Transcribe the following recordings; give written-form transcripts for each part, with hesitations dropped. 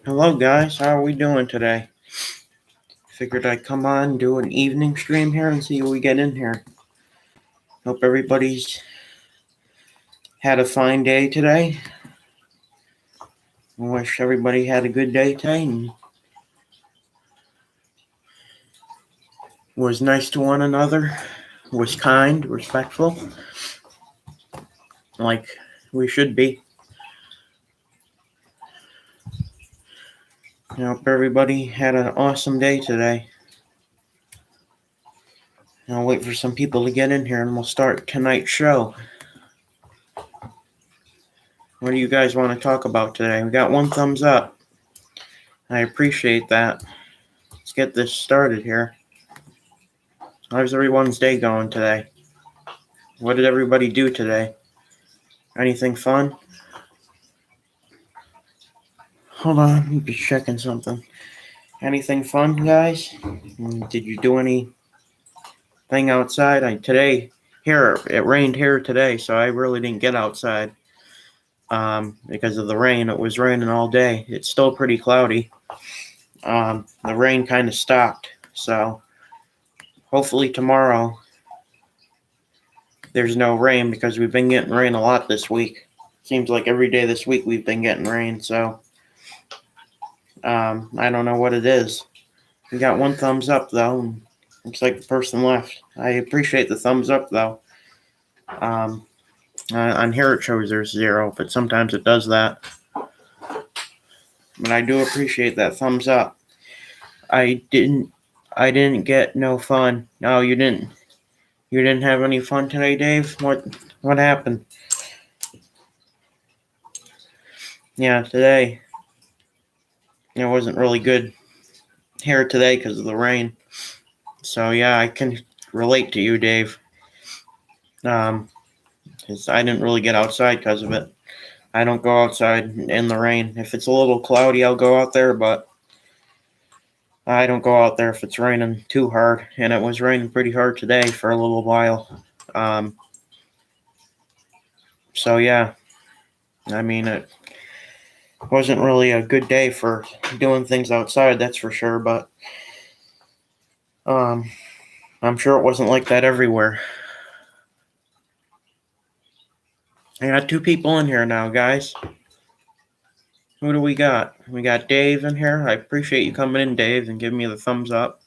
Hello, guys. How are we doing today? Figured I'd come on, do an evening stream here, and see what we get in here. Hope everybody's had a fine day today. I wish everybody had a good day today and was nice to one another, was kind, respectful, like we should be. I hope everybody had an awesome day today. I'll wait for some people to get in here and we'll start tonight's show. What do you guys want to talk about today? We got one thumbs up. I appreciate that. Let's get this started here. How's everyone's day going today? What did everybody do today? Anything fun? Hold on, I'm just checking something. Anything fun, guys? Did you do anything outside? Today, here, it rained here today, so I really didn't get outside because of the rain. It was raining all day. It's still pretty cloudy. The rain kind of stopped, so hopefully tomorrow there's no rain because we've been getting rain a lot this week. Seems like every day this week we've been getting rain, so I don't know what it is. We got one thumbs up though. And looks like the person left. I appreciate the thumbs up though. On here it shows there's 0, but sometimes it does that. But I do appreciate that thumbs up. I didn't get no fun. No, you didn't. You didn't have any fun today, Dave? What happened? Yeah, today it wasn't really good here today because of the rain. So yeah, I can relate to you, Dave. Because I didn't really get outside because of it. I don't go outside in the rain. If it's a little cloudy, I'll go out there, but I don't go out there if it's raining too hard. And it was raining pretty hard today for a little while. So yeah, I mean, it wasn't really a good day for doing things outside, that's for sure, but I'm sure it wasn't like that everywhere. I got 2 people in here now, guys. Who do we got? We got Dave in here. I appreciate you coming in, Dave, and giving me the thumbs up.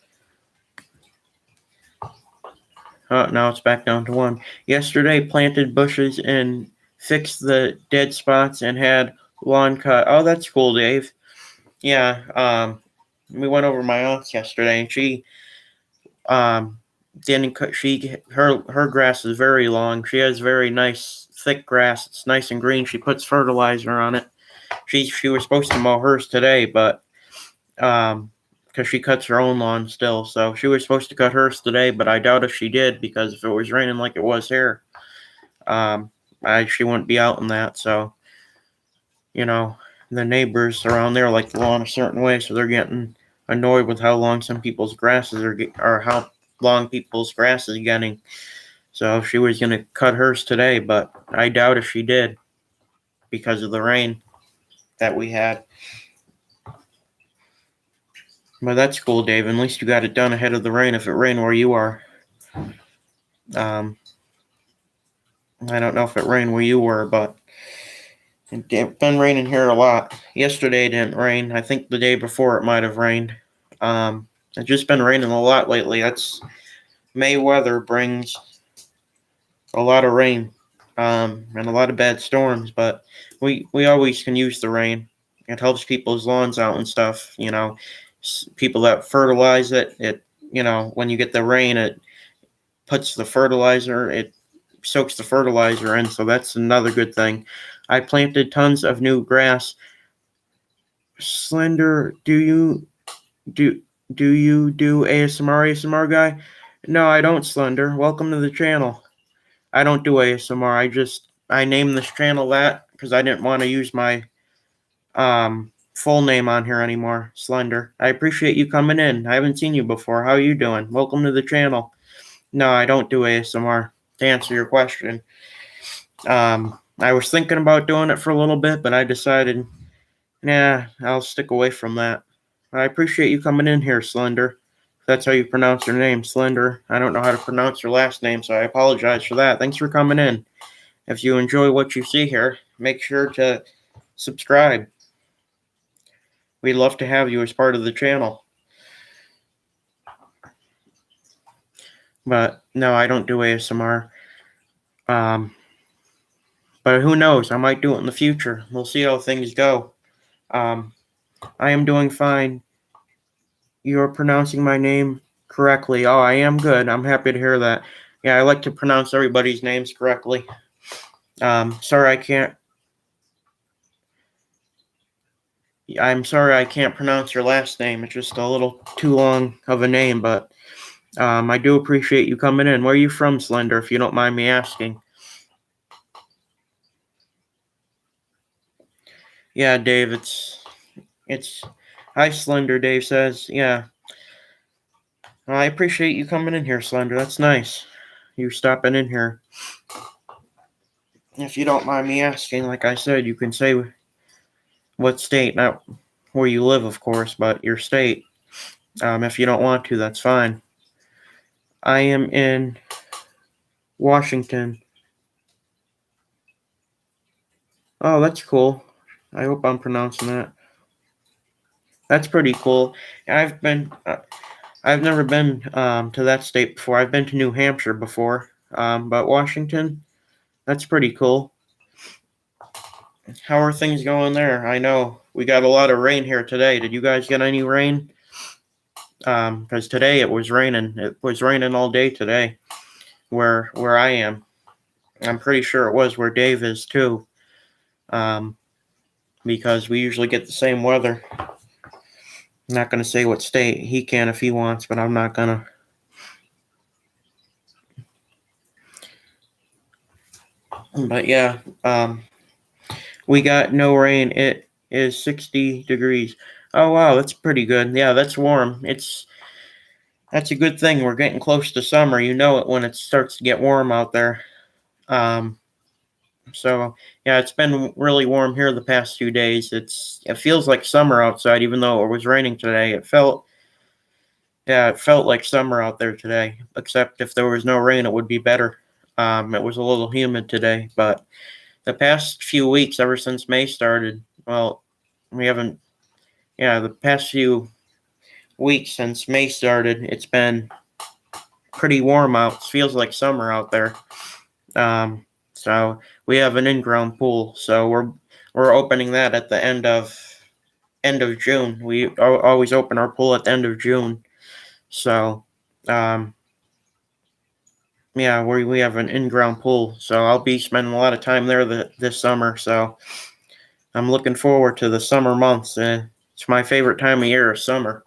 Now it's back down to 1. Yesterday, planted bushes and fixed the dead spots and had lawn cut. Oh, that's cool, Dave. Yeah, we went over my aunt's yesterday, and she didn't cut. Her grass is very long. She has very nice thick grass. It's nice and green. She puts fertilizer on it. She was supposed to mow hers today, but because she cuts her own lawn still, so she was supposed to cut hers today, but I doubt if she did because if it was raining like it was here, she wouldn't be out in that. So the neighbors around there like the lawn a certain way, so they're getting annoyed with how long some people's grasses are, or how long people's grass is getting. So she was gonna cut hers today, but I doubt if she did because of the rain that we had. But that's cool, Dave. At least you got it done ahead of the rain. If it rained where you are, I don't know if it rained where you were, but it's been raining here a lot. Yesterday it didn't rain. I think the day before it might have rained. It's just been raining a lot lately. That's May weather brings a lot of rain and a lot of bad storms, but we always can use the rain. It helps people's lawns out and stuff. People that fertilize it, when you get the rain, it puts the fertilizer, it soaks the fertilizer in, so that's another good thing. I planted tons of new grass. Slender, do you do ASMR guy? No, I don't, Slender. Welcome to the channel. I don't do ASMR. I named this channel that because I didn't want to use my full name on here anymore. Slender. I appreciate you coming in. I haven't seen you before. How are you doing? Welcome to the channel. No, I don't do ASMR, to answer your question. I was thinking about doing it for a little bit, but I decided Nah, I'll stick away from that. I appreciate you coming in here, Slender. That's how you pronounce your name, Slender. I don't know how to pronounce your last name, so I apologize for that. Thanks for coming in. If you enjoy what you see here, make sure to subscribe. We'd love to have you as part of the channel. But no, I don't do ASMR. But who knows? I might do it in the future. We'll see how things go. I am doing fine. You're pronouncing my name correctly. Oh, I am good. I'm happy to hear that. Yeah, I like to pronounce everybody's names correctly. Sorry I can't. I'm sorry I can't pronounce your last name. It's just a little too long of a name, but I do appreciate you coming in. Where are you from, Slender, if you don't mind me asking? Yeah, Dave, it's hi, Slender, Dave says. Yeah. I appreciate you coming in here, Slender. That's nice. You stopping in here. If you don't mind me asking, like I said, you can say what state, not where you live, of course, but your state. If you don't want to, that's fine. I am in Washington. Oh, that's cool. I hope I'm pronouncing that. That's pretty cool. I've never been to that state before. I've been to New Hampshire before, but Washington, that's pretty cool. How are things going there? I know we got a lot of rain here today. Did you guys get any rain? Because today it was raining. It was raining all day today, where I am. I'm pretty sure it was where Dave is too. Because we usually get the same weather. I'm not gonna say what state. He can if he wants, but I'm not gonna. But yeah, we got no rain. It is 60 degrees. Oh wow, that's pretty good. Yeah, that's warm. That's a good thing. We're getting close to summer. You know it when it starts to get warm out there. Um, so yeah, it's been really warm here the past 2 days. It feels like summer outside, even though it was raining today. It felt like summer out there today. Except if there was no rain, it would be better. It was a little humid today, but the past few weeks, ever since May started, well, we haven't. Yeah, the past few weeks since May started, it's been pretty warm out. It feels like summer out there. So we have an in-ground pool, so we're opening that at the end of June. We always open our pool at the end of June. So, yeah, we have an in-ground pool, so I'll be spending a lot of time there this summer. So I'm looking forward to the summer months. It's my favorite time of year, is summer.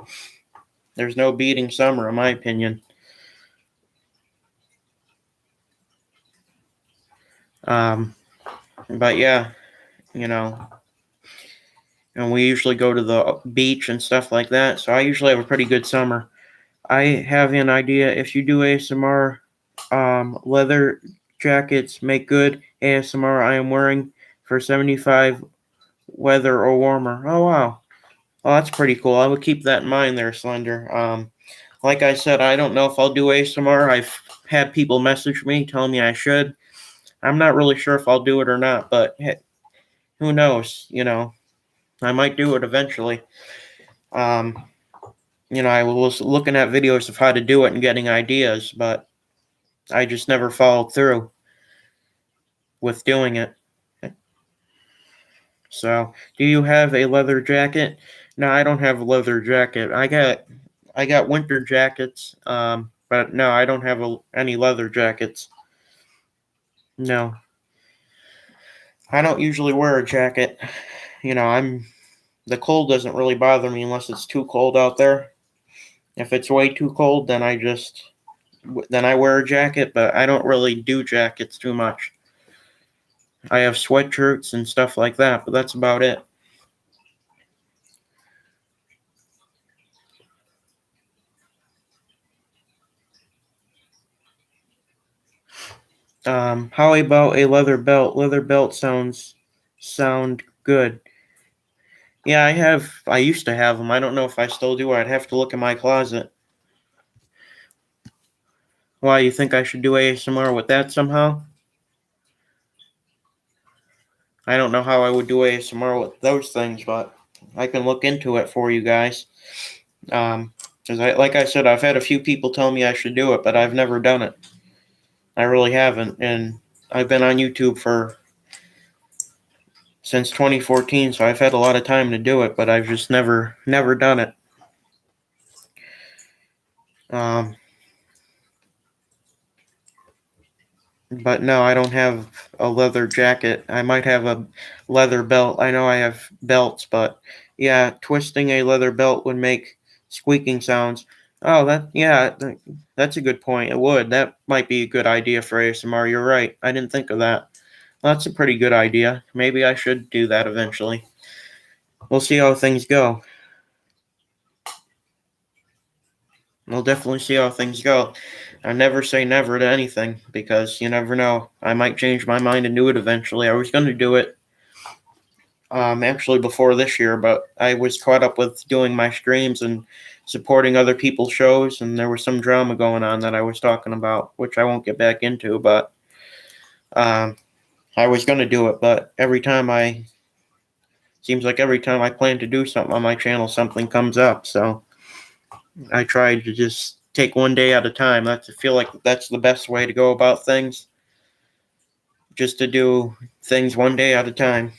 There's no beating summer, in my opinion. But yeah, you know, and we usually go to the beach and stuff like that. So I usually have a pretty good summer. I have an idea. If you do ASMR, leather jackets make good ASMR. I am wearing for 75 weather or warmer. Oh wow, oh that's pretty cool. I would keep that in mind there, Slender. Like I said, I don't know if I'll do ASMR. I've had people message me telling me I should. I'm not really sure if I'll do it or not, but hey, who knows? I might do it eventually. Um, I was looking at videos of how to do it and getting ideas, but I just never followed through with doing it. So, do you have a leather jacket? No, I don't have a leather jacket. I got winter jackets, but no, I don't have any leather jackets. No, I don't usually wear a jacket. The cold doesn't really bother me unless it's too cold out there. If it's way too cold, then I wear a jacket, but I don't really do jackets too much. I have sweatshirts and stuff like that, but that's about it. How about a leather belt? Leather belt sound good. Yeah, I have. I used to have them. I don't know if I still do. I'd have to look in my closet. Why, you think I should do ASMR with that somehow? I don't know how I would do ASMR with those things, but I can look into it for you guys. Because like I said, I've had a few people tell me I should do it, but I've never done it. I really haven't, and I've been on YouTube for since 2014, so I've had a lot of time to do it, but I've just never done it. Um, but no, I don't have a leather jacket. I might have a leather belt. I know I have belts, but yeah, twisting a leather belt would make squeaking sounds. Oh, that's a good point. It would. That might be a good idea for ASMR. You're right. I didn't think of that. That's a pretty good idea. Maybe I should do that eventually. We'll see how things go. We'll definitely see how things go. I never say never to anything because you never know. I might change my mind and do it eventually. I was going to do it actually before this year, but I was caught up with doing my streams and supporting other people's shows, and there was some drama going on that I was talking about, which I won't get back into. But um, I was going to do it, but seems like every time I plan to do something on my channel, something comes up. So I tried to just take one day at a time. I feel like that's the best way to go about things. Just to do things one day at a time.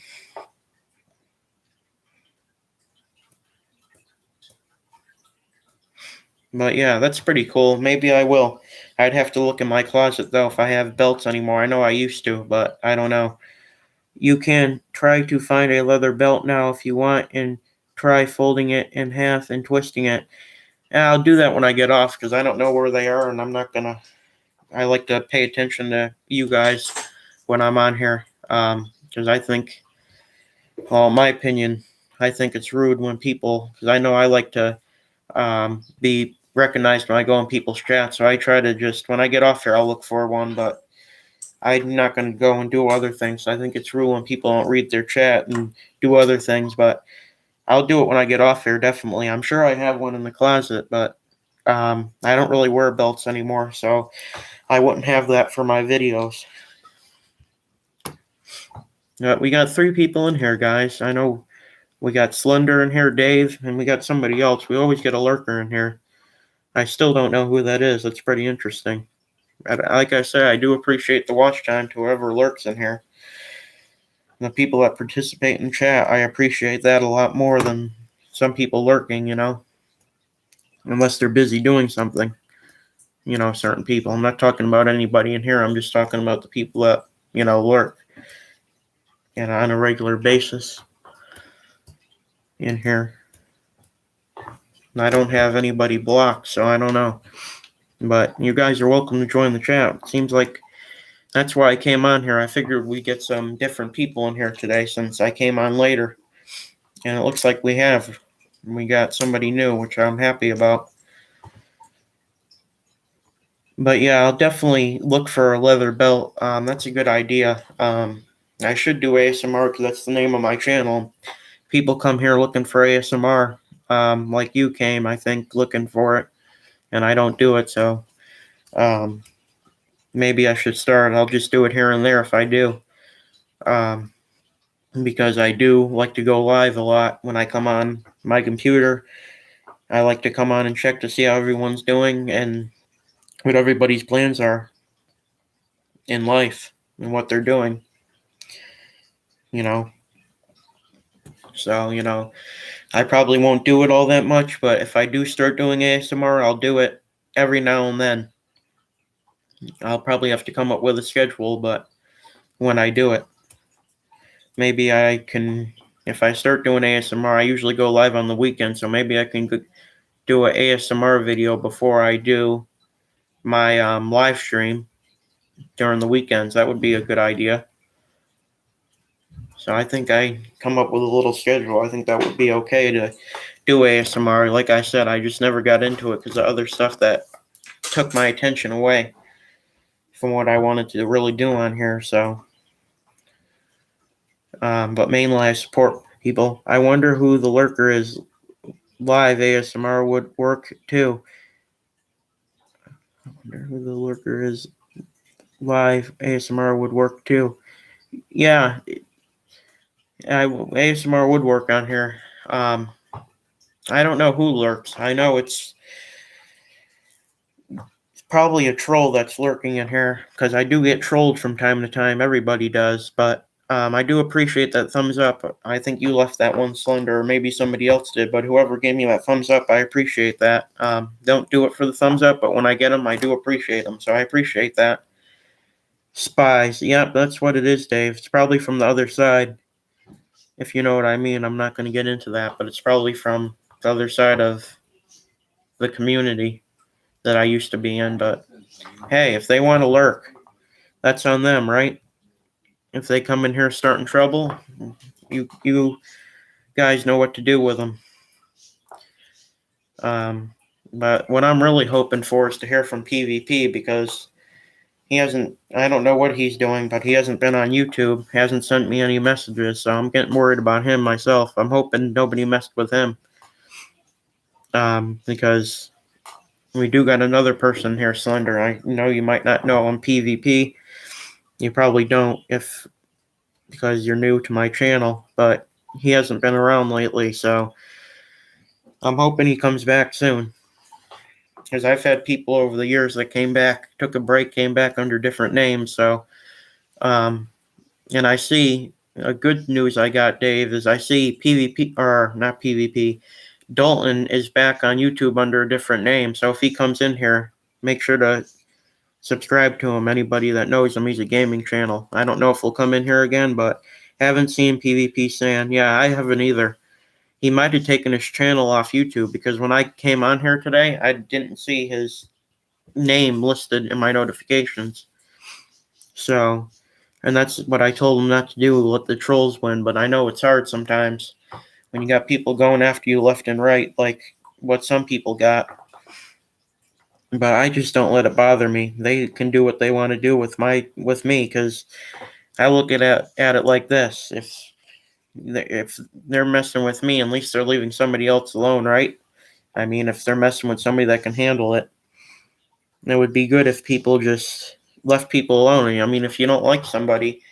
But yeah, that's pretty cool. Maybe I will. I'd have to look in my closet though if I have belts anymore. I know I used to, but I don't know. You can try to find a leather belt now if you want and try folding it in half and twisting it. And I'll do that when I get off because I don't know where they are and I'm not gonna. I like to pay attention to you guys when I'm on here because I think, well, in my opinion, I think it's rude when people, because I know I like to be recognized when I go in people's chats. So I try to just, when I get off here, I'll look for one, but I'm not going to go and do other things. I think it's rude when people don't read their chat and do other things, but I'll do it when I get off here, definitely. I'm sure I have one in the closet, but I don't really wear belts anymore, so I wouldn't have that for my videos. We got 3 people in here, guys. I know we got Slender in here, Dave, and we got somebody else. We always get a lurker in here. I still don't know who that is. That's pretty interesting. Like I said, I do appreciate the watch time to whoever lurks in here. The people that participate in chat, I appreciate that a lot more than some people lurking, unless they're busy doing something. Certain people. I'm not talking about anybody in here. I'm just talking about the people that, lurk on a regular basis in here. And I don't have anybody blocked, so I don't know. But you guys are welcome to join the chat. It seems like that's why I came on here. I figured we'd get some different people in here today since I came on later. And it looks like we have. We got somebody new, which I'm happy about. But yeah, I'll definitely look for a leather belt. That's a good idea. I should do ASMR because that's the name of my channel. People come here looking for ASMR, like you came, I think, looking for it, and I don't do it. So maybe I should start. I'll just do it here and there if I do. Because I do like to go live a lot when I come on my computer. I like to come on and check to see how everyone's doing and what everybody's plans are in life and what they're doing. So, I probably won't do it all that much, but if I do start doing ASMR, I'll do it every now and then. I'll probably have to come up with a schedule, but when I do it, maybe I can, if I start doing ASMR, I usually go live on the weekend, so maybe I can do an ASMR video before I do my live stream during the weekends. That would be a good idea. So I think I come up with a little schedule. I think that would be okay to do ASMR. Like I said, I just never got into it because of other stuff that took my attention away from what I wanted to really do on here. So, but mainly I support people. I wonder who the lurker is. Live ASMR would work too. I wonder who the lurker is. Live ASMR would work too. Yeah, ASMR would work on here. I don't know who lurks. I know it's probably a troll that's lurking in here because I do get trolled from time to time. Everybody does, but I do appreciate that thumbs up. I think you left that one, Slender, or maybe somebody else did, but whoever gave me that thumbs up, I appreciate that. Don't do it for the thumbs up, but when I get them, I do appreciate them, so I appreciate that. Spies, yep, that's what it is, Dave. It's probably from the other side, if you know what I mean. I'm not going to get into that, but it's probably from the other side of the community that I used to be in, but hey, if they want to lurk, that's on them, right? If they come in here starting trouble, you guys know what to do with them. But what I'm really hoping for is to hear from PvP because he hasn't. I don't know what he's doing, but he hasn't been on YouTube. Hasn't sent me any messages, so I'm getting worried about him myself. I'm hoping nobody messed with him. Because we do got another person here, Slender. I know you might not know him, PvP. You probably don't because you're new to my channel, but he hasn't been around lately, so I'm hoping he comes back soon. Because I've had people over the years that came back, took a break, came back under different names. So, and I see good news I got, Dave, is I see PvP, or not PvP, Dalton is back on YouTube under a different name. So if he comes in here, make sure to subscribe to him. Anybody that knows him, he's a gaming channel. I don't know if he'll come in here again, but haven't seen PvP San. Yeah, I haven't either. He might have taken his channel off YouTube because when I came on here today, I didn't see his name listed in my notifications. So, and that's what I told him not to do, let the trolls win. But I know it's hard sometimes when you got people going after you left and right, like what some people got. But I just don't let it bother me. They can do what they want to do with me because I look at it like this: if they're messing with me, at least they're leaving somebody else alone, right? I mean, if they're messing with somebody that can handle it, it would be good if people just left people alone. I mean, if you don't like somebody,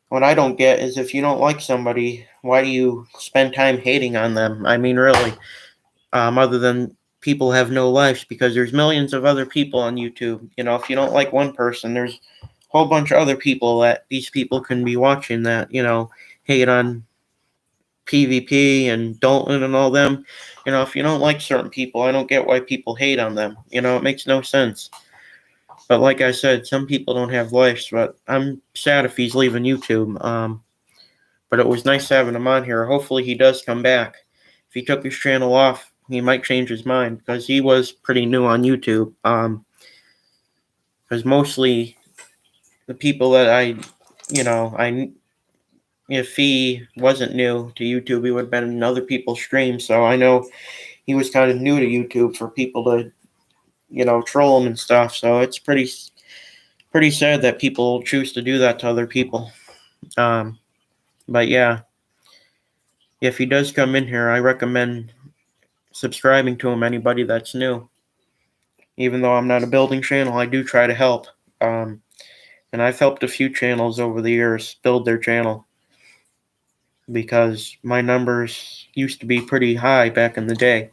what I don't get is if you don't like somebody, why do you spend time hating on them? I mean, really, other than people have no lives because there's millions of other people on YouTube. You know, if you don't like one person, there's a whole bunch of other people that these people can be watching that, hate on PvP and Dalton and all them. You know, if you don't like certain people, I don't get why people hate on them. You know, it makes no sense. But like I said, some people don't have lives, but I'm sad if he's leaving YouTube. But it was nice having him on here. Hopefully he does come back. If he took his channel off, he might change his mind because he was pretty new on YouTube. Because mostly the people that if he wasn't new to YouTube, he would have been in other people's streams. So I know he was kind of new to YouTube for people to, troll him and stuff. So it's pretty sad that people choose to do that to other people. But yeah, if he does come in here, I recommend subscribing to him. Anybody that's new, even though I'm not a building channel, I do try to help. And I've helped a few channels over the years build their channel because my numbers used to be pretty high back in the day.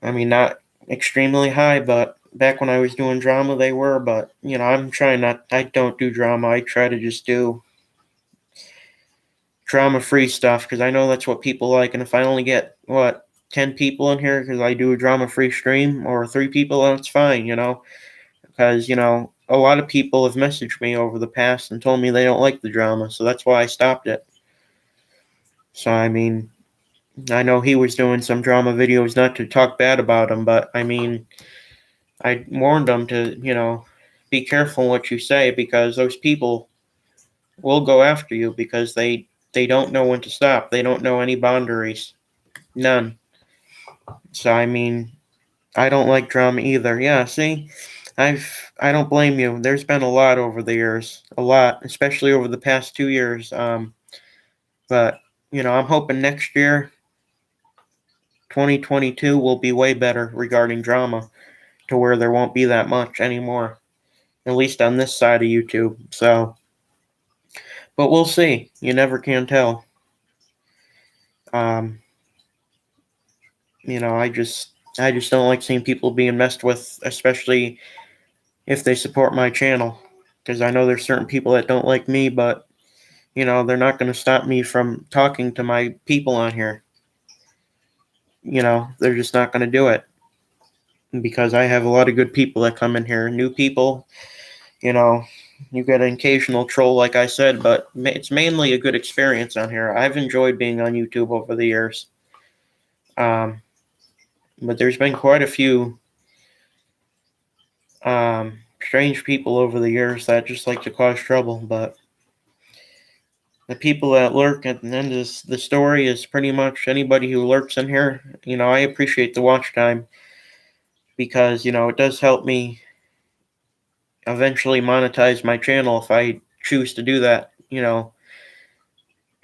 I mean, not extremely high, but back when I was doing drama, they were. But, I'm trying not, I don't do drama. I try to just do drama-free stuff because I know that's what people like. And if I only get, 10 people in here because I do a drama-free stream or 3 people, that's fine, because, a lot of people have messaged me over the past and told me they don't like the drama. So that's why I stopped it. So, I mean, I know he was doing some drama videos, not to talk bad about him, but I mean, I warned him to, be careful what you say because those people will go after you because they don't know when to stop. They don't know any boundaries. None. So I mean, I don't like drama either. Yeah, see? I don't blame you. There's been a lot over the years. A lot, especially over the past 2 years. But I'm hoping next year, 2022, will be way better regarding drama to where there won't be that much anymore, at least on this side of YouTube. So, but we'll see. You never can tell. Um, I just don't like seeing people being messed with, especially if they support my channel, because I know there's certain people that don't like me, but they're not going to stop me from talking to my people on here. They're just not going to do it because I have a lot of good people that come in here, new people. You know, you get an occasional troll, like I said, but it's mainly a good experience on here. I've enjoyed being on YouTube over the years. But there's been quite a few strange people over the years that just like to cause trouble. But the people that lurk at the end of the story is pretty much anybody who lurks in here. I appreciate the watch time because, it does help me eventually monetize my channel if I choose to do that,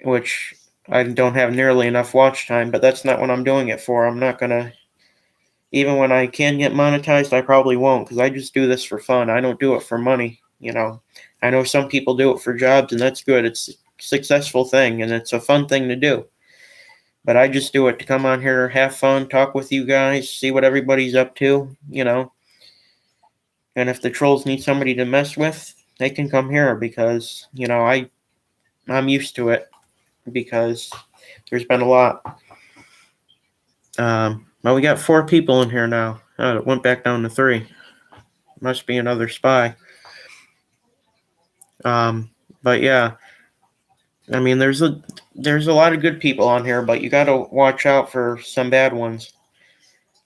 which I don't have nearly enough watch time, but that's not what I'm doing it for. I'm not going to, even when I can get monetized, I probably won't because I just do this for fun. I don't do it for money. I know some people do it for jobs, and that's good. It's a successful thing, and it's a fun thing to do. But I just do it to come on here, have fun, talk with you guys, see what everybody's up to, And if the trolls need somebody to mess with, they can come here because, I'm used to it because there's been a lot. Well, we got 4 people in here now. Oh, it went back down to 3. Must be another spy. But yeah, I mean, there's a lot of good people on here, but you got to watch out for some bad ones.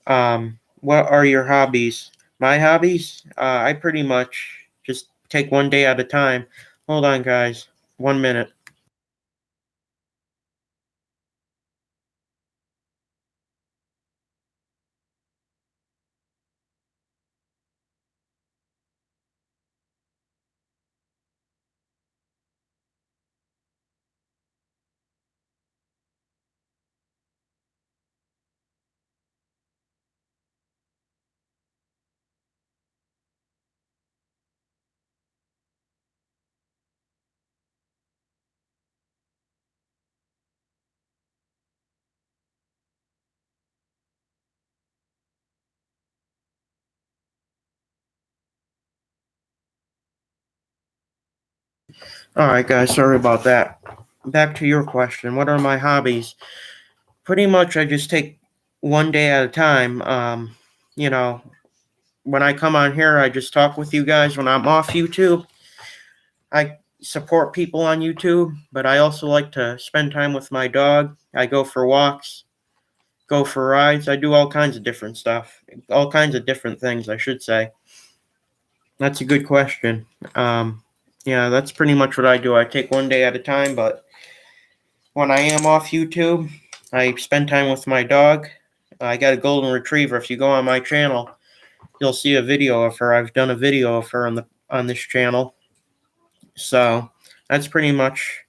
What are your hobbies? My hobbies? I pretty much just take one day at a time. Hold on, guys. 1 minute. All right, guys. Sorry about that. Back to your question. What are my hobbies? Pretty much, I just take one day at a time. You know, when I come on here, I just talk with you guys. When I'm off YouTube, I support people on YouTube, but I also like to spend time with my dog. I go for walks, go for rides. I do all kinds of different stuff, all kinds of different things, I should say. That's a good question. Yeah, that's pretty much what I do. I take one day at a time, but when I am off YouTube, I spend time with my dog. I got a golden retriever. If you go on my channel, you'll see a video of her. I've done a video of her on this channel. So that's pretty much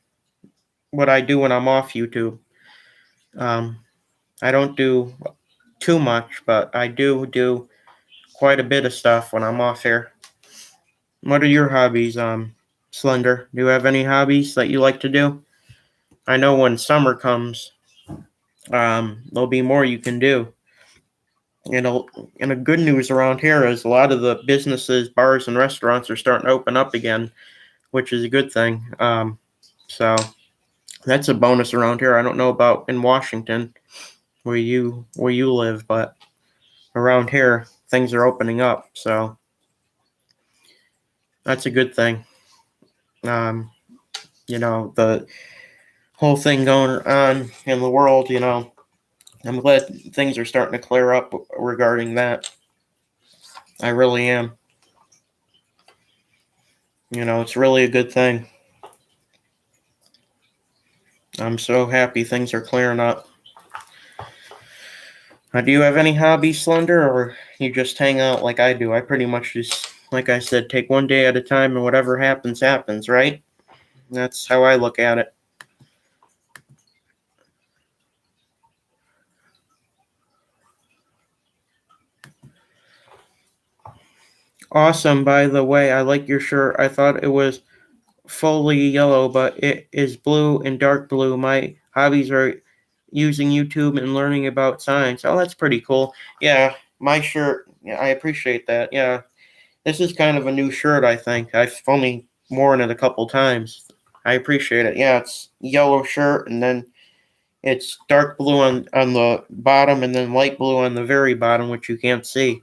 what I do when I'm off YouTube. Um, I don't do too much, but I do quite a bit of stuff when I'm off here. What are your hobbies, Slender? Do you have any hobbies that you like to do? I know when summer comes, there'll be more you can do. And the good news around here is a lot of the businesses, bars, and restaurants are starting to open up again, which is a good thing. So that's a bonus around here. I don't know about in Washington where you live, but around here things are opening up, so that's a good thing. The whole thing going on in the world, I'm glad things are starting to clear up regarding that. I really am. It's really a good thing. I'm so happy things are clearing up. Do you have any hobbies, Slender, or you just hang out like I do? I pretty much just, like I said, take one day at a time and whatever happens, happens, right? That's how I look at it. Awesome, by the way. I like your shirt. I thought it was fully yellow, but it is blue and dark blue. My hobbies are using YouTube and learning about science. Oh, that's pretty cool. Yeah, my shirt. Yeah, I appreciate that. Yeah, this is kind of a new shirt, I think. I've only worn it a couple times. I appreciate it. Yeah, it's yellow shirt and then it's dark blue on the bottom and then light blue on the very bottom, which you can't see.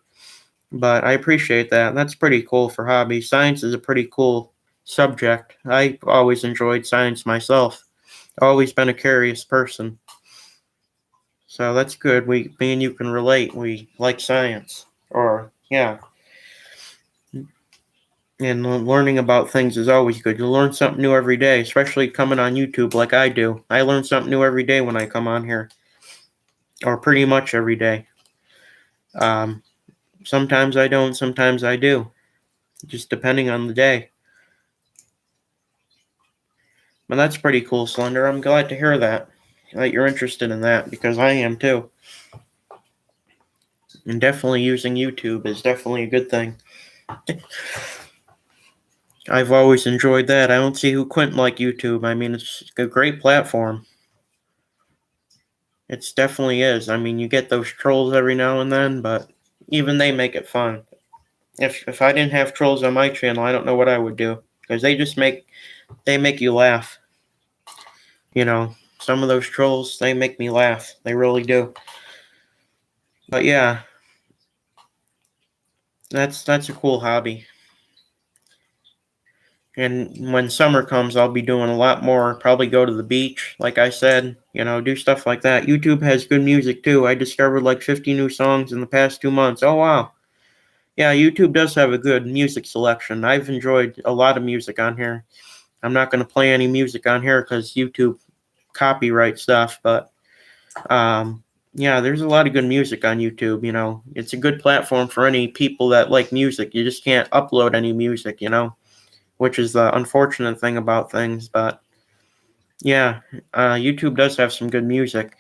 But I appreciate that. That's pretty cool for hobbies. Science is a pretty cool subject. I always enjoyed science myself. Always been a curious person. So that's good. Me and you can relate. We like science. Or yeah, and learning about things is always good. You learn something new every day, especially coming on YouTube like I do. I learn something new every day when I come on here, or pretty much every day. Um, Sometimes I don't, sometimes I do, just depending on the day. But that's pretty cool, Slender. I'm glad to hear that you're interested in that because I am too. And definitely using YouTube is definitely a good thing. I've always enjoyed that. I don't see who couldn't like YouTube. I mean, it's a great platform. It definitely is. I mean, you get those trolls every now and then, but even they make it fun. If I didn't have trolls on my channel, I don't know what I would do because they make you laugh. You know, some of those trolls they make me laugh. They really do. But yeah, that's a cool hobby. And when summer comes, I'll be doing a lot more. Probably go to the beach, like I said, do stuff like that. YouTube has good music too. I discovered like 50 new songs in the past 2 months. Oh, wow. Yeah, YouTube does have a good music selection. I've enjoyed a lot of music on here. I'm not going to play any music on here because YouTube copyright stuff, but um, yeah, there's a lot of good music on YouTube. It's a good platform for any people that like music. You just can't upload any music, which is the unfortunate thing about things. But yeah, YouTube does have some good music.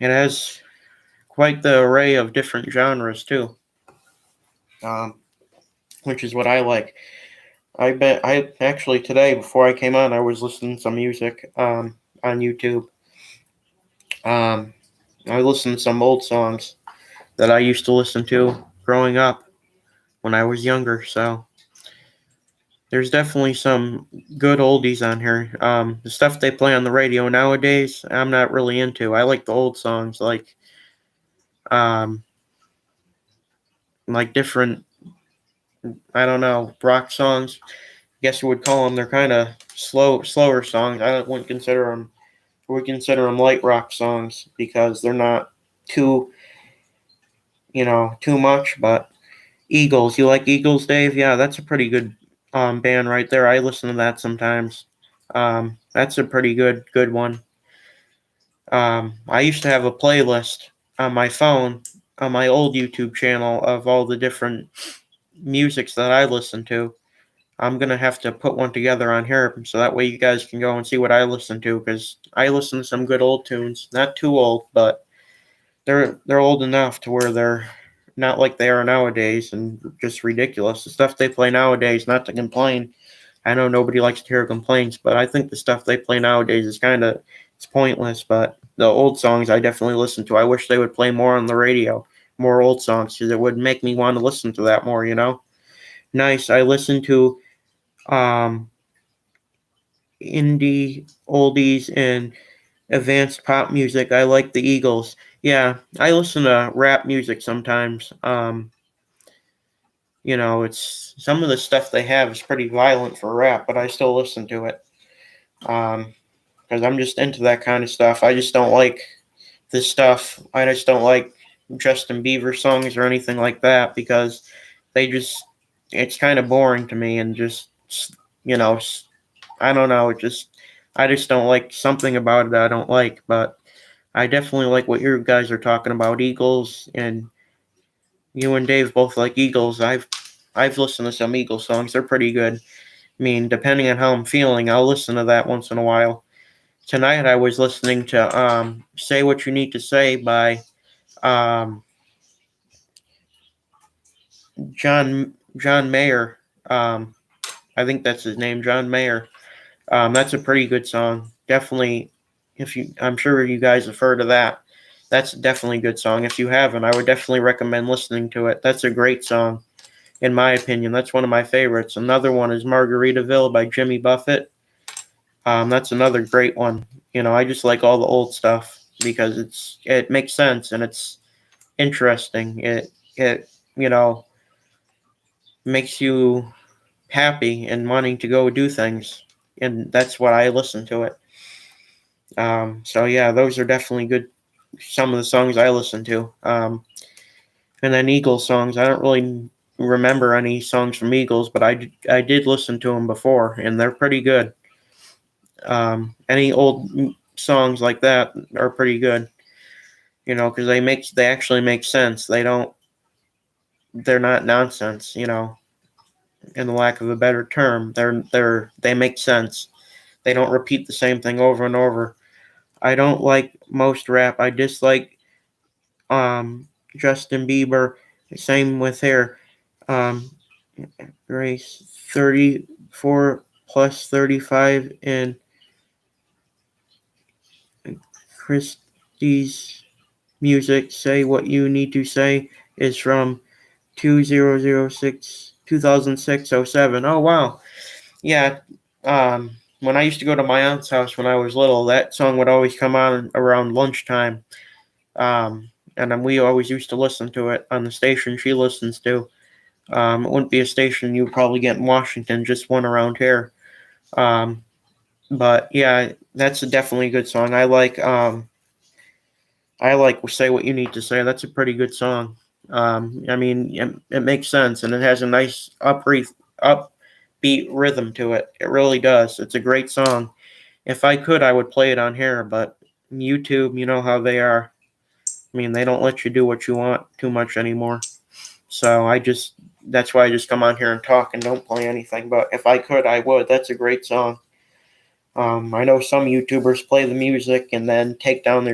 It has quite the array of different genres too, um, which is what I like. I bet I actually today before I came on, I was listening to some music on YouTube. Um, I listened to some old songs that I used to listen to growing up when I was younger. So there's definitely some good oldies on here. The stuff they play on the radio nowadays, I'm not really into. I like the old songs, um, like different, I don't know, rock songs. I guess you would call them. They're kind of slower songs. I wouldn't consider them. We consider them light rock songs because they're not too, too much. But Eagles, you like Eagles, Dave? Yeah, that's a pretty good band right there. I listen to that sometimes. That's a pretty good one. I used to have a playlist on my phone on my old YouTube channel of all the different musics that I listen to. I'm gonna have to put one together on here so that way you guys can go and see what I listen to because I listen to some good old tunes. Not too old, but they're old enough to where they're not like they are nowadays and just ridiculous. The stuff they play nowadays, not to complain. I know nobody likes to hear complaints, but I think the stuff they play nowadays is it's pointless. But the old songs I definitely listen to. I wish they would play more on the radio, more old songs, because it would make me want to listen to that more. Nice. I listen to um, indie oldies and advanced pop music. I like the Eagles. Yeah, I listen to rap music sometimes. It's some of the stuff they have is pretty violent for rap, but I still listen to it. Because I'm just into that kind of stuff. I just don't like this stuff. I just don't like Justin Bieber songs or anything like that because it's kind of boring to me and you know, I don't know. I just don't like something about it that I don't like, but I definitely like what you guys are talking about, Eagles, and you and Dave both like Eagles. I've listened to some Eagles songs. They're pretty good. I mean, depending on how I'm feeling, I'll listen to that once in a while. Tonight I was listening to "Say What You Need to Say" by um, John Mayer. I think that's his name, John Mayer. That's a pretty good song. Definitely, I'm sure you guys have heard of that. That's definitely a good song. If you haven't, I would definitely recommend listening to it. That's a great song, in my opinion. That's one of my favorites. Another one is Margaritaville by Jimmy Buffett. That's another great one. I just like all the old stuff because it makes sense and it's interesting. It makes you happy and wanting to go do things, and that's what I listen to it. So yeah, those are definitely good. Some of the songs I listen to. And then Eagles songs. I don't really remember any songs from Eagles, but I did listen to them before, and they're pretty good. Any old songs like that are pretty good, because they actually make sense. They're not nonsense, in the lack of a better term. They make sense. They don't repeat the same thing over and over. I don't like most rap. I dislike Justin Bieber. Same with hair. Um, Race 34 plus 35 and Christie's music. Say what you need to say is from 2006 07. Oh wow. Yeah. When I used to go to my aunt's house when I was little, that song would always come on around lunchtime. And then we always used to listen to it on the station she listens to. It wouldn't be a station you would probably get in Washington, just one around here. Um, but yeah, that's definitely a good song. I like Say What You Need to Say. That's a pretty good song. I mean, it makes sense and it has a nice upbeat rhythm to it. It really does. It's a great song. If I could, I would play it on here, but YouTube, you know how they are. I mean, they don't let you do what you want too much anymore. So that's why I just come on here and talk and don't play anything. But if I could, I would. That's a great song. I know some YouTubers play the music and then take down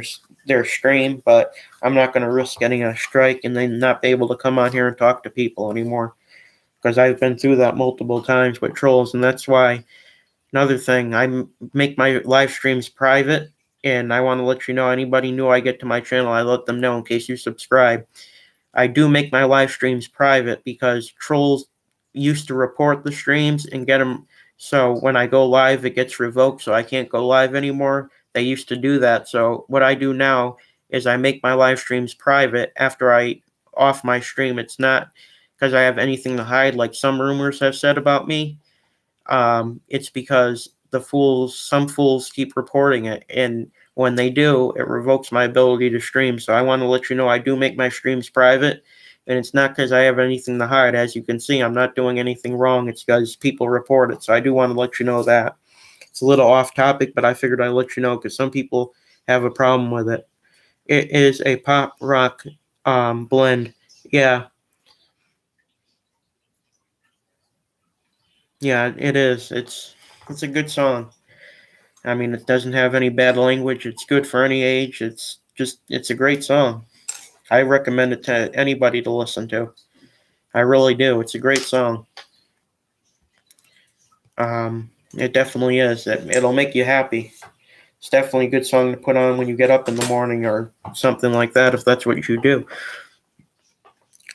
their stream, but I'm not going to risk getting a strike and then not be able to come on here and talk to people anymore because I've been through that multiple times with trolls, and that's why another thing I make my live streams private, and I want to let you know anybody new I get to my channel, I let them know in case you subscribe. I do make my live streams private because trolls used to report the streams and get them. So when I go live, it gets revoked, so I can't go live anymore. They used to do that. So what I do now is I make my live streams private after I off my stream. It's not because I have anything to hide, like some rumors have said about me. It's because some fools keep reporting it, and when they do, it revokes my ability to stream. So I want to let you know I do make my streams private, and it's not because I have anything to hide. As you can see, I'm not doing anything wrong. It's because people report it. So I do want to let you know that. It's a little off topic, but I figured I'd let you know because some people have a problem with it. It is a pop rock blend. Yeah, yeah, it is. It's a good song. I mean, it doesn't have any bad language. It's good for any age. It's a great song. I recommend it to anybody to listen to. I really do. It's a great song. It definitely is. It'll make you happy. It's definitely a good song to put on when you get up in the morning or something like that, if that's what you do.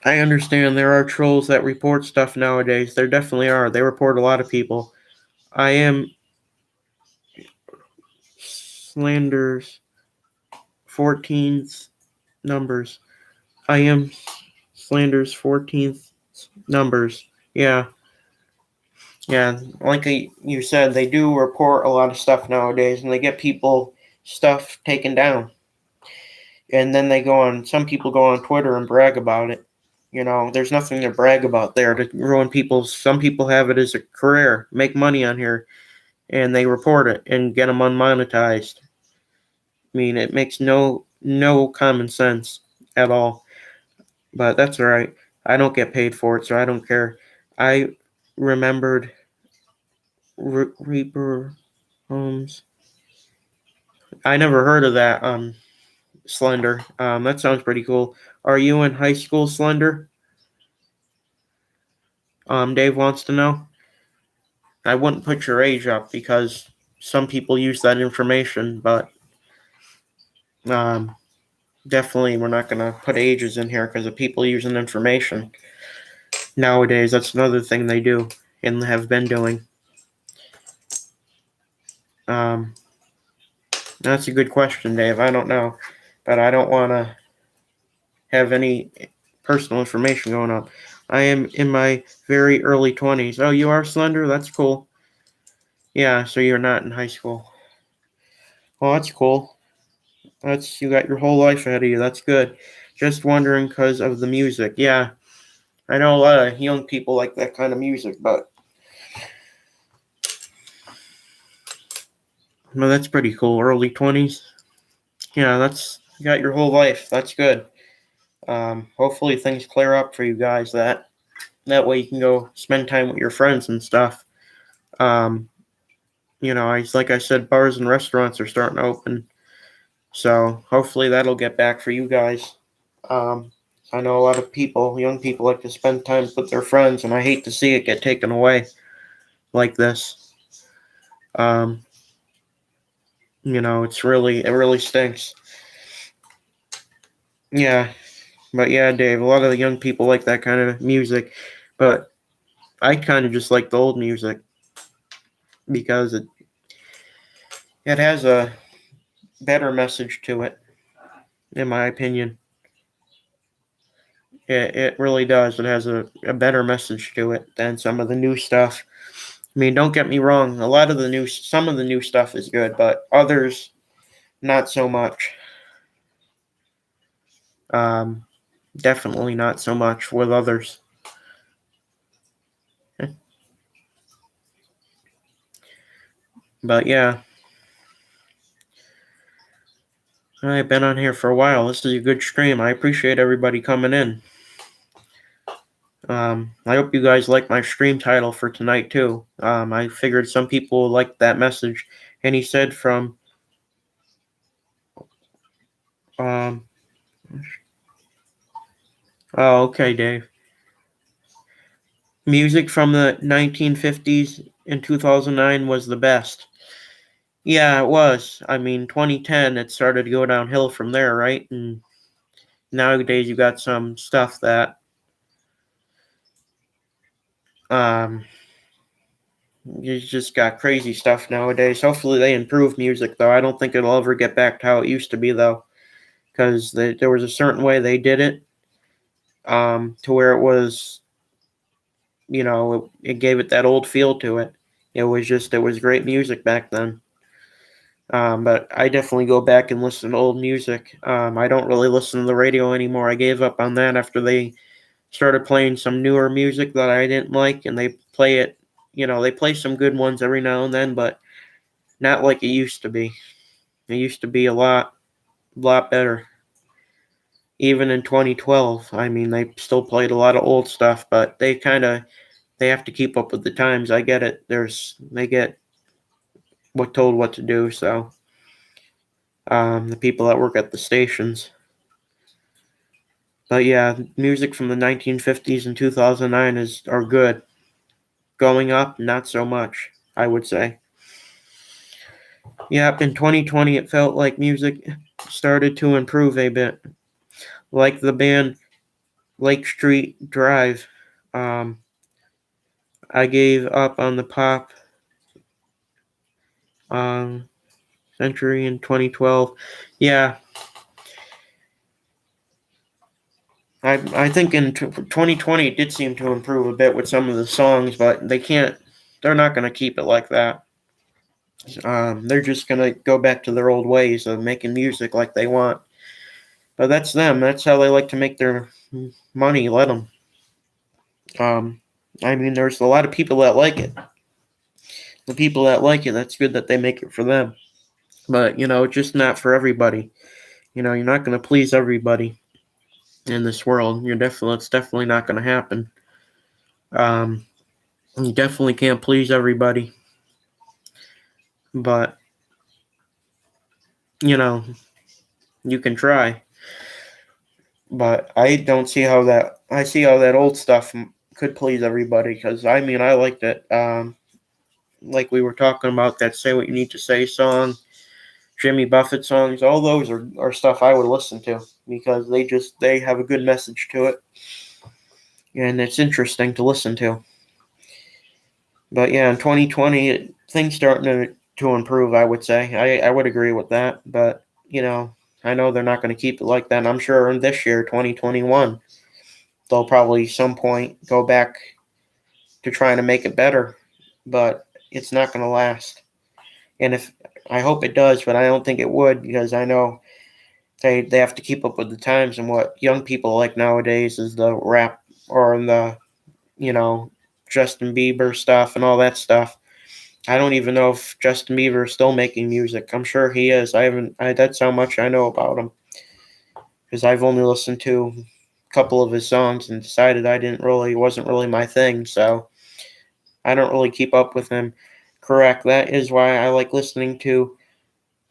I understand there are trolls that report stuff nowadays. There definitely are. They report a lot of people. I am slanders 14th numbers. I am Slanders 14th numbers. Yeah, yeah. Like you said, they do report a lot of stuff nowadays, and they get people stuff taken down. And then some people go on Twitter and brag about it. There's nothing to brag about there to ruin people's. Some people have it as a career, make money on here, and they report it and get them unmonetized. I mean, it makes no common sense at all. But that's all right. I don't get paid for it, so I don't care. I remembered Reaper Homes. I never heard of that. Slender. That sounds pretty cool. Are you in high school, Slender? Dave wants to know. I wouldn't put your age up because some people use that information, but um, definitely we're not going to put ages in here because of people using information. Nowadays, that's another thing they do and have been doing. Um, that's a good question, Dave. I don't know, but I don't want to have any personal information going on. I am in my very early 20s. Oh, you are Slender? That's cool. Yeah, so you're not in high school. Well, that's cool. You got your whole life ahead of you. That's good. Just wondering because of the music. Yeah, I know a lot of young people like that kind of music, but well, that's pretty cool. Early 20s. Yeah, you got your whole life. That's good. Hopefully things clear up for you guys. That way you can go spend time with your friends and stuff. Um, like I said, bars and restaurants are starting to open, so hopefully that'll get back for you guys. Um, I know a lot of young people, like to spend time with their friends, and I hate to see it get taken away like this. Um, it really stinks. Yeah, but yeah, Dave, a lot of the young people like that kind of music, but I kind of just like the old music because it has a better message to it, in my opinion. It really does. It has a better message to it than some of the new stuff. I mean, don't get me wrong. Some of the new stuff is good, but others not so much. Um, Definitely not so much with others. But yeah, I've been on here for a while. This is a good stream. I appreciate everybody coming in. I hope you guys like my stream title for tonight too. I figured some people liked that message, and he said from um. Oh, okay, Dave. Music from the 1950s and 2009 was the best. Yeah, it was. I mean, 2010, it started to go downhill from there, right? And nowadays, you got some stuff that um, you just got crazy stuff nowadays. Hopefully, they improve music, though. I don't think it'll ever get back to how it used to be, though, because there was a certain way they did it, to where it was, it gave it that old feel to it. It was great music back then. But I definitely go back and listen to old music. I don't really listen to the radio anymore. I gave up on that after they started playing some newer music that I didn't like, and they play it. They play some good ones every now and then, but not like it used to be. It used to be a lot better. Even in 2012, I mean, they still played a lot of old stuff, but they have to keep up with the times. I get it. They get told what to do, so the people that work at the stations. But yeah, music from the 1950s and 2009 are good. Going up, not so much, I would say. Yep, in 2020, it felt like music started to improve a bit. Like the band Lake Street Drive. Um, I gave up on the pop century in 2012. Yeah, I think in 2020 it did seem to improve a bit with some of the songs, but they're not going to keep it like that. They're just going to go back to their old ways of making music like they want. But that's them. That's how they like to make their money. Let them. Um, I mean, there's a lot of people that like it. The people that like it, that's good that they make it for them. But, just not for everybody. You're not going to please everybody in this world. It's definitely not going to happen. Um, you definitely can't please everybody. But, you can try. But I don't see how I see how that old stuff could please everybody. Because I mean, I liked it. Like we were talking about that "Say What You Need to Say" song, Jimmy Buffett songs. All those are stuff I would listen to because they have a good message to it, and it's interesting to listen to. But yeah, in 2020, things starting to improve. I would say I would agree with that. But I know they're not going to keep it like that. And I'm sure in this year, 2021, they'll probably some point go back to trying to make it better. But it's not going to last. And if I hope it does, but I don't think it would because I know they have to keep up with the times and what young people like nowadays is the rap or the you know Justin Bieber stuff and all that stuff. I don't even know if Justin Bieber is still making music. I'm sure he is. I haven't. That's how much I know about him because I've only listened to a couple of his songs and decided I didn't really wasn't really my thing. So I don't really keep up with him. Correct. That is why I like listening to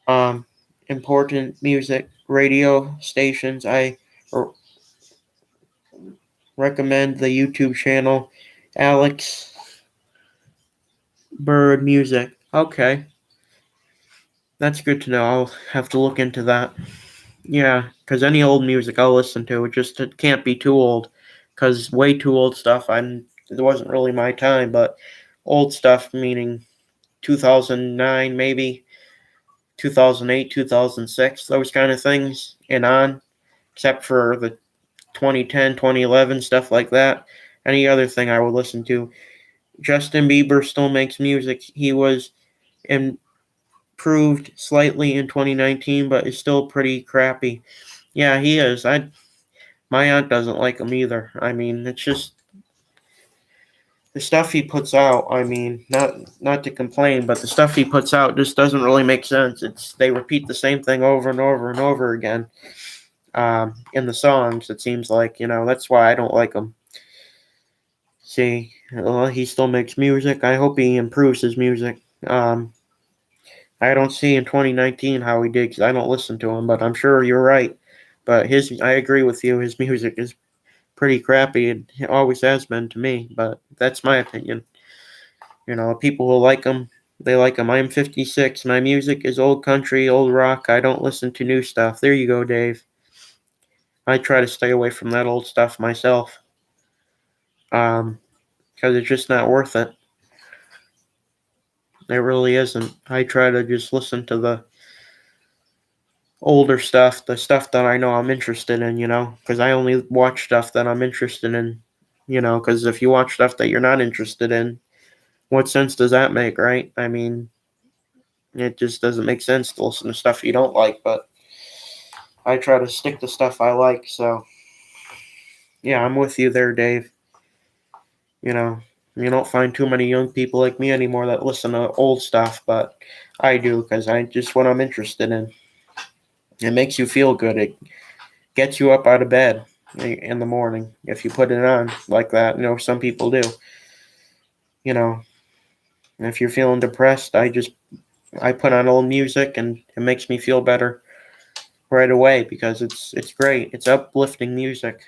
um, important music radio stations. I recommend the YouTube channel Alex Bird Music. Okay, that's good to know. I'll have to look into that. Yeah, because any old music I'll listen to. It can't be too old, because way too old stuff. It wasn't really my time, but old stuff meaning 2009 maybe 2008 2006 those kind of things and on, except for the 2010 2011 stuff like that. Any other thing I would listen to. Justin Bieber still makes music. He was improved slightly in 2019, but is still pretty crappy. Yeah, he is. My aunt doesn't like him either. I mean, it's just the stuff he puts out. I mean, not to complain, but the stuff he puts out just doesn't really make sense. They repeat the same thing over and over and over again in the songs. It seems like that's why I don't like him. See, well, he still makes music. I hope he improves his music. I don't see in 2019 how he did because I don't listen to him, but I'm sure you're right. But I agree with you. His music is pretty crappy. It always has been to me, but that's my opinion. People who like him, they like him. I'm 56. My music is old country, old rock. I don't listen to new stuff. There you go, Dave. I try to stay away from that old stuff myself, because it's just not worth it. It really isn't. I try to just listen to the older stuff, the stuff that I know I'm interested in, because I only watch stuff that I'm interested in, because if you watch stuff that you're not interested in, what sense does that make, right? I mean, it just doesn't make sense to listen to stuff you don't like, but I try to stick to stuff I like, so yeah, I'm with you there, Dave. You know, you don't find too many young people like me anymore that listen to old stuff, but I do because I just what I'm interested in. It makes you feel good. It gets you up out of bed in the morning if you put it on like that. Some people do. You know, if you're feeling depressed, I put on old music and it makes me feel better right away because it's great. It's uplifting music.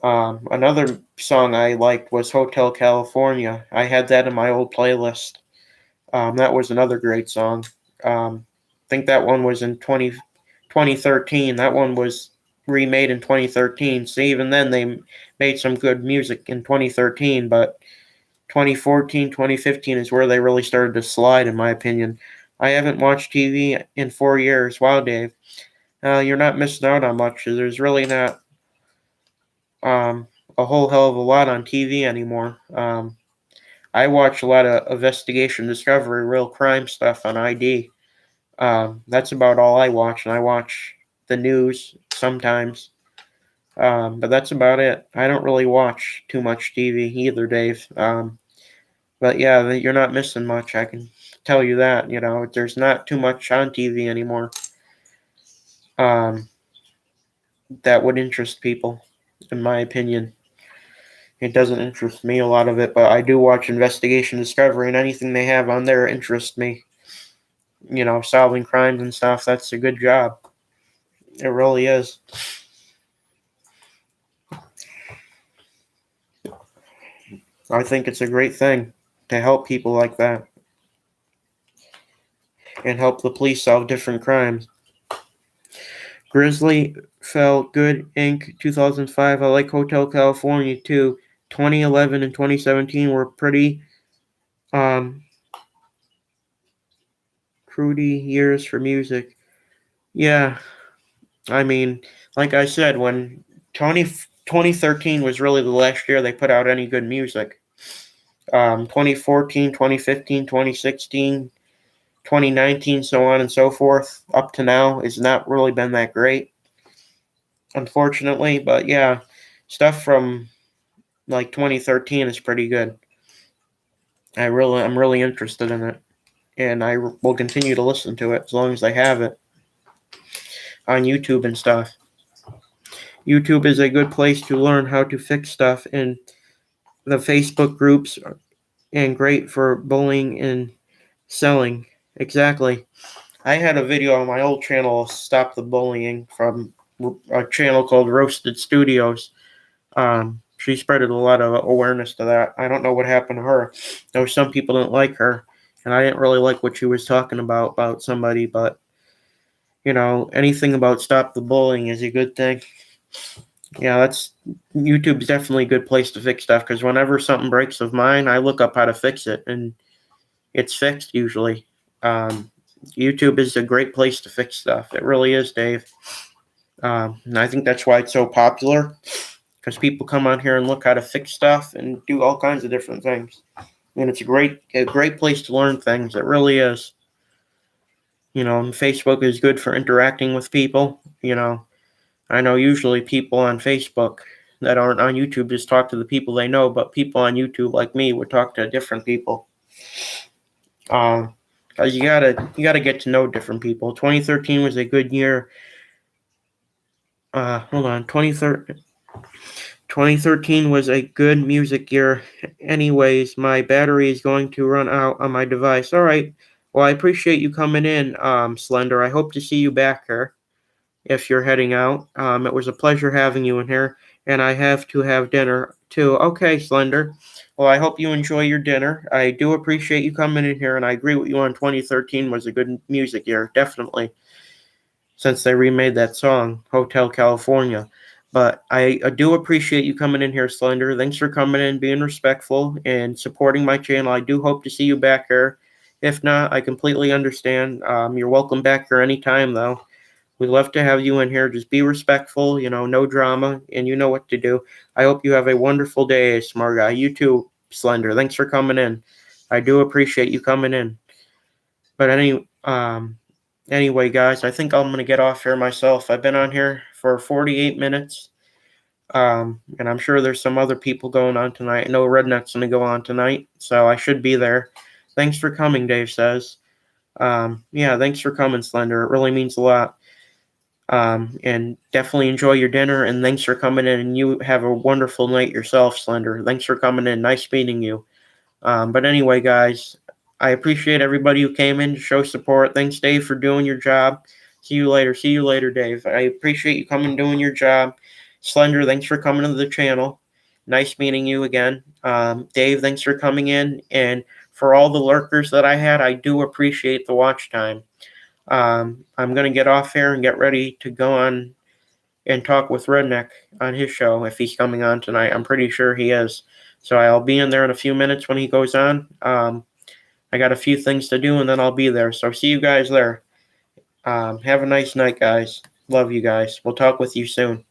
Another song I liked was Hotel California. I had that in my old playlist. That was another great song. I think that one was in 2013. That one was remade in 2013. So even then, they made some good music in 2013, but 2014, 2015 is where they really started to slide, in my opinion. I haven't watched TV in 4 years. Wow, Dave. You're not missing out on much. There's really not um, a whole hell of a lot on TV anymore. I watch a lot of investigation, discovery, real crime stuff on ID. That's about all I watch, and I watch the news sometimes. But that's about it. I don't really watch too much TV either, Dave. But yeah, you're not missing much. I can tell you that. There's not too much on TV anymore um, that would interest people, in my opinion. It doesn't interest me a lot of it, but I do watch Investigation Discovery, and anything they have on there interests me. Solving crimes and stuff. That's a good job. It really is. I think it's a great thing to help people like that and help the police solve different crimes. Grizzly Felt Good Inc. 2005. I like Hotel California too. 2011 and 2017 were pretty um fruity years for music. Yeah, I mean, like I said, when 2013 was really the last year they put out any good music. 2014, 2015, 2016, 2019, so on and so forth, up to now, has not really been that great, unfortunately. But yeah, stuff from like 2013 is pretty good. I'm really interested in it, and I will continue to listen to it as long as I have it on YouTube and stuff. YouTube is a good place to learn how to fix stuff, and the Facebook groups and great for bullying and selling. Exactly. I had a video on my old channel, Stop the Bullying, from a channel called Roasted Studios. She spread a lot of awareness to that. I don't know what happened to her. Though some people didn't like her, and I didn't really like what she was talking about somebody. But anything about Stop the Bullying is a good thing. Yeah, that's YouTube's definitely a good place to fix stuff because whenever something breaks of mine, I look up how to fix it, and it's fixed usually. Um, YouTube is a great place to fix stuff. It really is, Dave. And I think that's why it's so popular because people come on here and look how to fix stuff and do all kinds of different things. And it's a great place to learn things. It really is. And Facebook is good for interacting with people. I know usually people on Facebook that aren't on YouTube just talk to the people they know, but people on YouTube like me would talk to different people. Cause you gotta get to know different people. 2013 was a good year. Hold on, 2013 was a good music year. Anyways, my battery is going to run out on my device. All right. Well, I appreciate you coming in, Slender. I hope to see you back here if you're heading out. It was a pleasure having you in here, and I have to have dinner too. Okay, Slender. Well, I hope you enjoy your dinner. I do appreciate you coming in here, and I agree with you on 2013 was a good music year, definitely, since they remade that song, Hotel California. But I do appreciate you coming in here, Slender. Thanks for coming in, being respectful, and supporting my channel. I do hope to see you back here. If not, I completely understand. You're welcome back here anytime, though. We'd love to have you in here. Just be respectful, no drama, and you know what to do. I hope you have a wonderful day, smart guy. You too, Slender. Thanks for coming in. I do appreciate you coming in. But anyway, guys, I think I'm gonna get off here myself. I've been on here for 48 minutes. And I'm sure there's some other people going on tonight. I know Redneck's gonna go on tonight, so I should be there. Thanks for coming, Dave says. Yeah, thanks for coming, Slender. It really means a lot. And definitely enjoy your dinner, and thanks for coming in, and you have a wonderful night yourself, Slender. Thanks for coming in. Nice meeting you. But anyway, guys, I appreciate everybody who came in to show support. Thanks, Dave, for doing your job. See you later. See you later, Dave. I appreciate you coming and doing your job. Slender, thanks for coming to the channel. Nice meeting you again. Dave, thanks for coming in. And for all the lurkers that I had, I do appreciate the watch time. I'm going to get off here and get ready to go on and talk with Redneck on his show if he's coming on tonight. I'm pretty sure he is. So I'll be in there in a few minutes when he goes on. I got a few things to do and then I'll be there. So see you guys there. Have a nice night, guys. Love you guys. We'll talk with you soon.